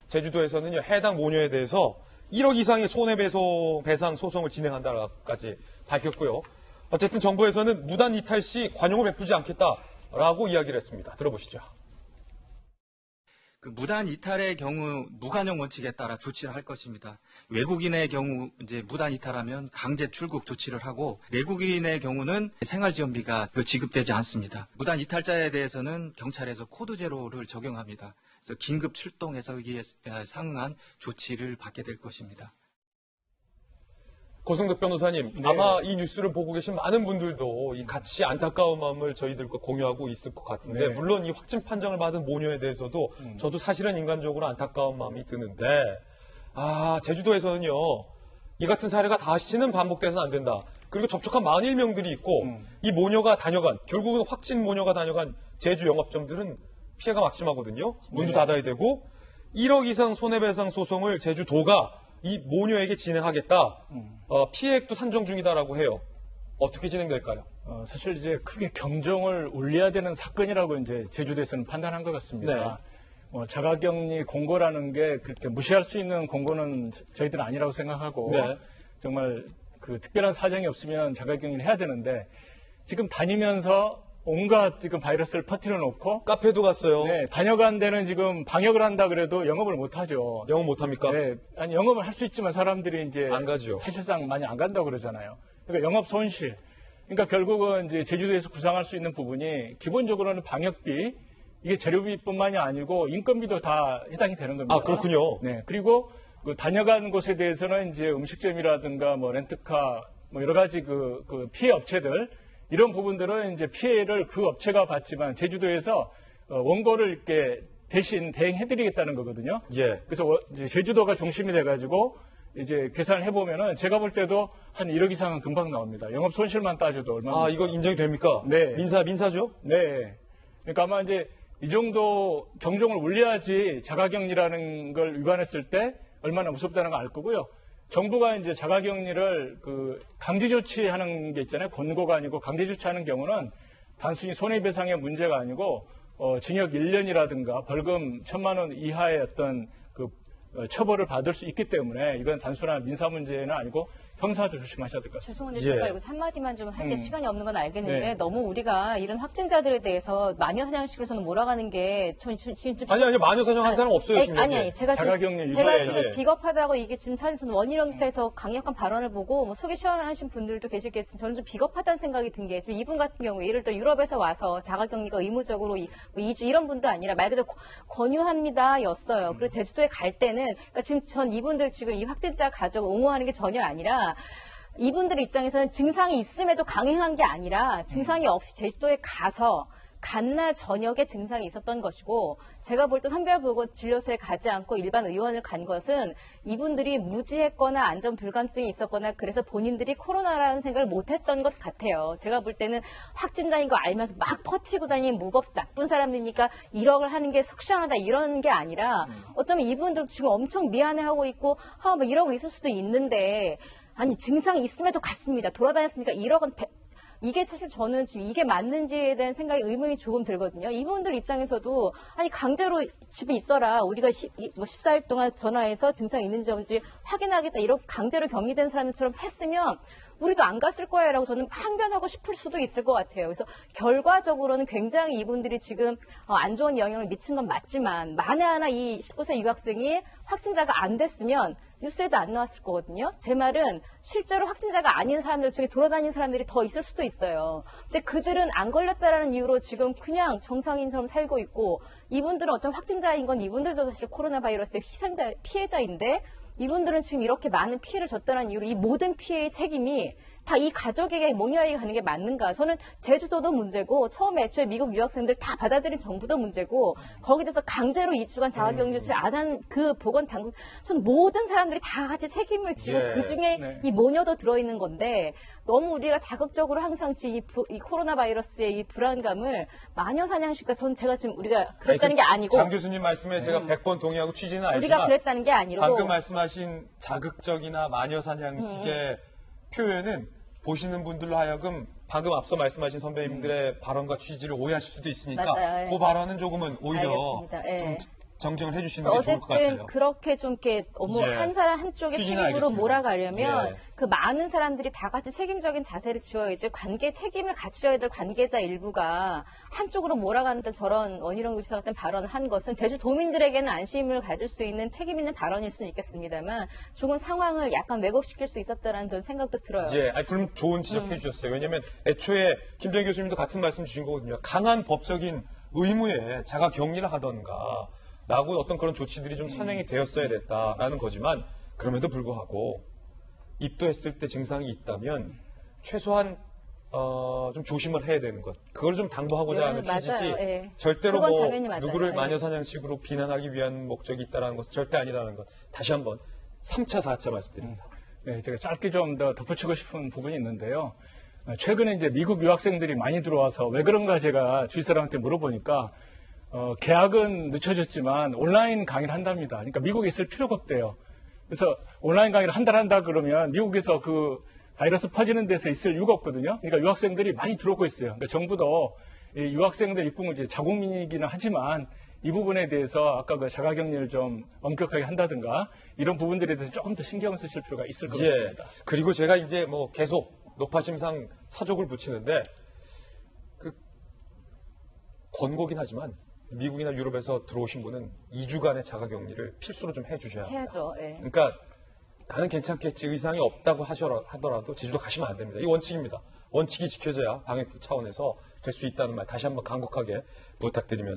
제주도에서는요, 해당 모녀에 대해서 1억 이상의 손해배상 소송을 진행한다까지 밝혔고요. 어쨌든 정부에서는 무단 이탈 시 관용을 베푸지 않겠다라고 이야기를 했습니다. 들어보시죠. 그 무단 이탈의 경우 무관용 원칙에 따라 조치를 할 것입니다. 외국인의 경우 이제 무단 이탈하면 강제 출국 조치를 하고 내국인의 경우는 생활지원비가 지급되지 않습니다. 무단 이탈자에 대해서는 경찰에서 코드 제로를 적용합니다. 그래서 긴급 출동해서 이에 상응한 조치를 받게 될 것입니다. 고승덕 변호사님, 네. 아마 이 뉴스를 보고 계신 많은 분들도 이 같이 안타까운 마음을 저희들과 공유하고 있을 것 같은데, 네. 물론 이 확진 판정을 받은 모녀에 대해서도 저도 사실은 인간적으로 안타까운 마음이 드는데, 제주도에서는요, 이 같은 사례가 다시는 반복돼서는 안 된다. 그리고 접촉한 41명들이 있고, 이 모녀가 다녀간, 결국은 확진 모녀가 다녀간 제주 영업점들은 피해가 막심하거든요. 문도 닫아야 되고, 1억 이상 손해배상 소송을 제주도가 이 모녀에게 진행하겠다. 피해액도 산정 중이다라고 해요. 어떻게 진행될까요? 사실 이제 크게 경종을 울려야 되는 사건이라고 이제 제주도에서는 판단한 것 같습니다. 자가격리 공고라는 게 그렇게 무시할 수 있는 공고는 저희들은 아니라고 생각하고 네. 정말 그 특별한 사정이 없으면 자가격리를 해야 되는데 지금 다니면서 온갖 지금 바이러스를 퍼뜨려 놓고 카페도 갔어요. 네, 다녀간 데는 지금 방역을 한다 그래도 영업을 못 하죠. 영업 못합니까? 네, 아니 영업을 할 수 있지만 사람들이 이제 안 가죠. 사실상 많이 안 간다고 그러잖아요. 그러니까 영업 손실. 그러니까 결국은 이제 제주도에서 구상할 수 있는 부분이 기본적으로는 방역비, 이게 재료비뿐만이 아니고 인건비도 다 해당이 되는 겁니다. 아, 그렇군요. 네, 그리고 그 다녀간 곳에 대해서는 이제 음식점이라든가 뭐 렌트카 뭐 여러 가지 그 피해 업체들 이런 부분들은 이제 피해를 그 업체가 받지만 제주도에서 원고를 이렇게 대신 대행해드리겠다는 거거든요. 예. 그래서 이제 제주도가 중심이 돼가지고 이제 계산을 해보면은 제가 볼 때도 한 1억 이상은 금방 나옵니다. 영업 손실만 따져도 얼마나. 이거 인정이 됩니까? 네. 민사죠? 네. 그러니까 아마 이제 이 정도 경종을 울려야지 자가격리라는 걸 위반했을 때 얼마나 무섭다는 걸 알 거고요. 정부가 이제 자가격리를 그 강제 조치하는 게 있잖아요. 권고가 아니고 강제 조치하는 경우는 단순히 손해배상의 문제가 아니고 징역 1년이라든가 벌금 1,000만 원 이하의 어떤 그 처벌을 받을 수 있기 때문에 이건 단순한 민사 문제는 아니고 형사도 조심하셔야 될 것 같습니다. 죄송한데 예. 제가 여기서 한마디만 좀 할 게 시간이 없는 건 알겠는데 네. 너무 우리가 이런 확진자들에 대해서 마녀사냥식으로서는 몰아가는 게 지금 좀 아니, 마녀사냥 한 사람 없어요, 지금. 아니, 제가 자가격리 제가 유발에, 지금 예. 비겁하다고 이게 지금 사실 저는 원희룡 기사의 저 강력한 발언을 보고 뭐 속이 시원하신 분들도 계시겠지만 저는 좀 비겁하다는 생각이 든 게 지금 이분 같은 경우에 예를 들어 유럽에서 와서 자가격리가 의무적으로 2주 이런 분도 아니라 말 그대로 권유합니다였어요. 그리고 제주도에 갈 때는 그러니까 지금 전 이분들 지금 이 확진자 가족을 옹호하는 게 전혀 아니라 이분들 입장에서는 증상이 있음에도 강행한 게 아니라 증상이 없이 제주도에 가서 간날 저녁에 증상이 있었던 것이고 제가 볼 때 선별보건진료소에 가지 않고 일반 의원을 간 것은 이분들이 무지했거나 안전 불감증이 있었거나 그래서 본인들이 코로나라는 생각을 못했던 것 같아요. 제가 볼 때는 확진자인 거 알면서 막 퍼뜨리고 다니는 나쁜 사람들이니까 1억을 하는 게 속 시원하다 이런 게 아니라 어쩌면 이분들도 지금 엄청 미안해하고 있고 뭐 이러고 있을 수도 있는데 아니 증상이 있음에도 갔습니다. 돌아다녔으니까 1억은 이게 사실 저는 지금 이게 맞는지에 대한 생각이 의문이 조금 들거든요. 이분들 입장에서도 아니 강제로 집에 있어라. 우리가 14일 동안 전화해서 증상이 있는지 없는지 확인하겠다. 이렇게 강제로 격리된 사람들처럼 했으면 우리도 안 갔을 거예요라고 저는 항변하고 싶을 수도 있을 것 같아요. 그래서 결과적으로는 굉장히 이분들이 지금 안 좋은 영향을 미친 건 맞지만 만에 하나 이 19세 유학생이 확진자가 안 됐으면 뉴스에도 안 나왔을 거거든요. 제 말은 실제로 확진자가 아닌 사람들 중에 돌아다니는 사람들이 더 있을 수도 있어요. 근데 그들은 안 걸렸다라는 이유로 지금 그냥 정상인처럼 살고 있고 이분들은 어쩌면 확진자인 건 이분들도 사실 코로나 바이러스의 피해자인데 이분들은 지금 이렇게 많은 피해를 줬다는 이유로 이 모든 피해의 책임이 다 이 가족에게 모녀에게 가는 게 맞는가? 저는 제주도도 문제고 처음에 애초에 미국 유학생들 다 받아들인 정부도 문제고 거기에 대해서 강제로 2주간 자가격리 조치 안 한 그 보건당국 저는 모든 사람들이 다 같이 책임을 지고 예. 그중에 네. 이 모녀도 들어있는 건데 너무 우리가 자극적으로 항상 이 코로나 바이러스의 이 불안감을 마녀사냥식과 전 제가 지금 우리가 그랬다는 게 아니고 장 교수님 말씀에 제가 100번 동의하고 취지는 알지만 우리가 그랬다는 게 아니고 방금 말씀하신 자극적이나 마녀사냥식의 표현은 보시는 분들로 하여금 방금 앞서 말씀하신 선배님들의 발언과 취지를 오해하실 수도 있으니까 맞아요. 예. 그 발언은 조금은 오히려 알겠습니다. 예. 좀 정정을 해주시는 게 좋을 것 어쨌든 같아요. 그렇게 좀 이렇게 너무 예. 한 사람 한쪽의 취지는 책임으로 알겠습니다. 몰아가려면 예. 그 많은 사람들이 다 같이 책임적인 자세를 지어야지 관계 책임을 같이 져야 될 관계자 일부가 한쪽으로 몰아가는데 저런 원희룡 도지사 같은 발언을 한 것은 제주도민들에게는 안심을 가질 수 있는 책임 있는 발언일 수는 있겠습니다만 조금 상황을 약간 왜곡시킬 수 있었다라는 전 생각도 들어요. 예, 아니, 물론 좋은 지적해 주셨어요. 왜냐하면 애초에 김정희 교수님도 같은 말씀 주신 거거든요. 강한 법적인 의무에 자가 격리를 하던가 라고 어떤 그런 조치들이 좀 선행이 되었어야 됐다라는 거지만 그럼에도 불구하고 입도했을 때 증상이 있다면 최소한 좀 조심을 해야 되는 것. 그걸 좀 당부하고자 예, 하는 취지지 맞아요. 예. 절대로 그건 뭐 당연히 맞아요. 누구를 예. 마녀사냥식으로 비난하기 위한 목적이 있다는 것은 절대 아니라는 것. 다시 한번 3차, 4차 말씀드립니다. 네, 제가 짧게 좀 더 덧붙이고 싶은 부분이 있는데요. 최근에 이제 미국 유학생들이 많이 들어와서 왜 그런가 제가 주의사람한테 물어보니까 계약은 늦춰졌지만 온라인 강의를 한답니다. 그러니까 미국에 있을 필요가 없대요. 그래서 온라인 강의를 한 달 한다 그러면 미국에서 그 바이러스 퍼지는 데서 있을 이유가 없거든요. 그러니까 유학생들이 많이 들어오고 있어요. 그러니까 정부도 이 유학생들 입국을 이제 자국민이기는 하지만 이 부분에 대해서 아까 그 자가격리를 좀 엄격하게 한다든가 이런 부분들에 대해서 조금 더 신경을 쓰실 필요가 있을 것 예. 같습니다. 그리고 제가 이제 뭐 계속 노파심상 사족을 붙이는데 그 권고긴 하지만 미국이나 유럽에서 들어오신 분은 2주간의 자가격리를 필수로 좀 해주셔야 합니다. 해야죠. 예. 그러니까 나는 괜찮겠지 의상이 없다고 하더라도 제주도 가시면 안 됩니다. 이 원칙입니다. 원칙이 지켜져야 방역 차원에서 될 수 있다는 말 다시 한번 간곡하게 부탁드리면서